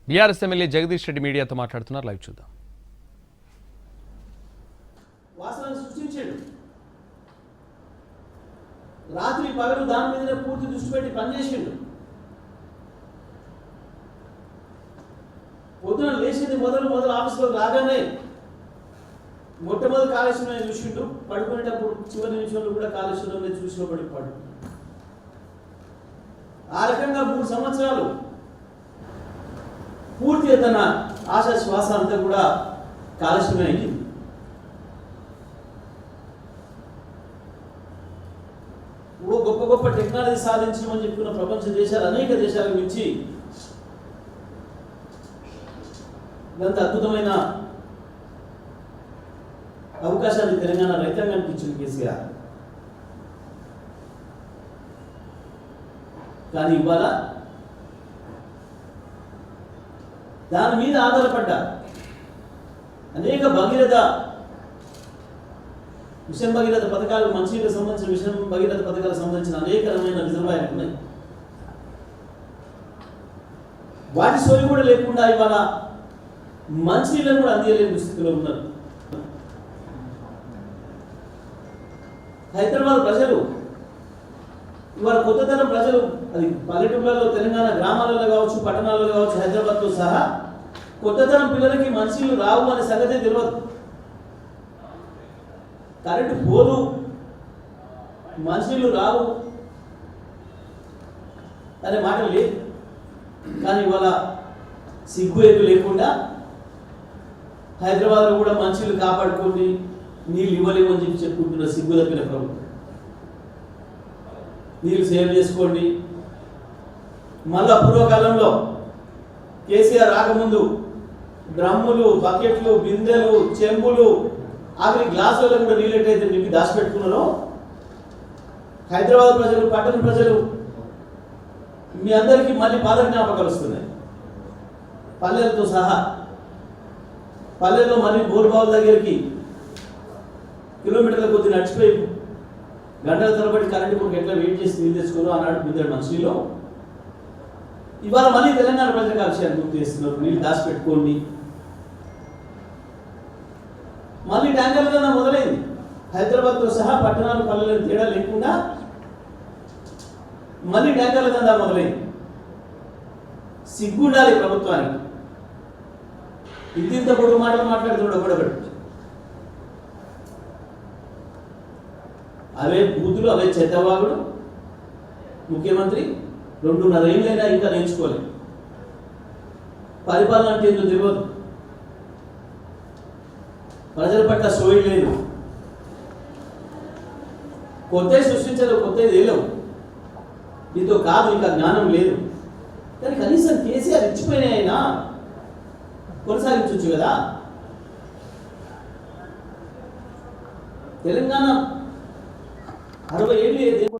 BRS MLA Jagadish Reddy మీడియాతో మాట్లాడుతున్నారు. Live చూద్దాం. వాసనను సృష్టించాడు. రాత్రి పగలు దాని మీదనే పూర్తి దృష్టి పెట్టి పనిచేసిండు. పొద్దున లేచింది మొదలు ఆఫీస్లోకి రాగానే మొట్టమొదటి కాళేశ్వరం చూసిండు. పడుకునేటప్పుడు చివరి నిమిషంలో కూడా కాళేశ్వరం చూసిలో పడు. ఆ రకంగా 3 సంవత్సరాలు పూర్తిగా తన ఆశా శ్వాస అంతా కూడా కాళేశ్వరం అయింది. గొప్ప గొప్ప టెక్నాలజీ సాధించమని చెప్పుకున్న ప్రపంచ దేశాలు అనేక దేశాల నుంచి ఇదంత అద్భుతమైన అవకాశాన్ని తెలంగాణ రైతాంగానికి ఇచ్చింది కేసీఆర్. కానీ ఇవాళ దాని మీద ఆధారపడ్డ అనేక మిషన్ భగీరథ పథకాలు, మంచినీళ్ళకు సంబంధించిన మిషన్ భగీరథ పథకాలకు సంబంధించిన అనేక రకమైన రిజర్వాయర్లు ఉన్నాయి. వాటి సోయి కూడా లేకుండా ఇవాళ మంచినీళ్ళను కూడా అందియలేని దుస్థితిలో ఉన్నారు. హైదరాబాద్ ప్రజలు ఇవాళ కొత్త తరం ప్రజలు, అది పల్లెటూళ్ళలో, తెలంగాణ గ్రామాలలో కావచ్చు, పట్టణాలలో కావచ్చు, హైదరాబాద్తో సహా కొత్త తరం పిల్లలకి మంచినీళ్ళు రావు అనే సంగతే తెలియదు. కరెంటు పోదు, మంచినీళ్ళు రావు అనే మాట లేదు. కానీ ఇవాళ సిగ్గు ఎగ్గు లేకుండా హైదరాబాద్లో కూడా మంచినీళ్ళు కాపాడుకోండి, నీళ్ళు ఇవ్వలేము అని చెప్పి చెప్పుకుంటున్న సిగ్గు తప్పిన ప్రభుత్వం. నీళ్ళు సేవ్ చేసుకోండి. మళ్ళా పూర్వకాలంలో కేసీఆర్ రాకముందు డ్రమ్ములు, బకెట్లు, బిందెలు, చెంబులు, ఆఖరి గ్లాసులలో కూడా నీళ్ళు ఎట్టయితే నింపి దాచిపెట్టుకున్నారో హైదరాబాద్ ప్రజలు, పట్టణ ప్రజలు మీ అందరికీ మళ్ళీ పాత జ్ఞాపకాలు వస్తున్నాయి. పల్లెలతో సహా పల్లెల్లో మళ్ళీ బోర్బావుల దగ్గరికి కిలోమీటర్ల కొద్ది నడిచిపోయి గంటల తరబడి కరెంటు కొరకు ఎట్లా వెయిట్ చేసి నీళ్ళు తెచ్చుకోరు ఆనాడు బిందెడు మంచినీళ్ళు. ఇవాళ మళ్ళీ తెలంగాణ ప్రజలకు ఆ విషయాన్ని గుర్తు చేస్తున్నారు. నీళ్ళు దాచిపెట్టుకోండి. మళ్ళీ ట్యాంకర్ల దందా మొదలైంది. హైదరాబాద్తో సహా పట్టణాలు, పల్లెలకు తేడా లేకుండా మళ్ళీ ట్యాంకర్ల దందా మొదలైంది. సిగ్గుండాలి ప్రభుత్వానికి. ఇంత పొడుగు మాటలు మాట్లాడుతున్నాడు ఒకడొకడు. అవే బూతులు, అవే చెత్తవాగుడు. ముఖ్యమంత్రి 2.5 ఏళ్ళైనా ఇంకా నేర్చుకోలేదు. పరిపాలన అంటే ఎందుకు తెలియదు. ప్రజల పట్ల సోయి లేదు. కొత్త సృష్టించదు, కొత్త ఏలేవు. దీంతో కాదు, ఇంకా జ్ఞానం లేదు. కానీ కనీసం కేసీఆర్ ఇచ్చిపోయినాయినా కొనసాగించవచ్చు కదా. తెలంగాణ 60 ఏళ్ళు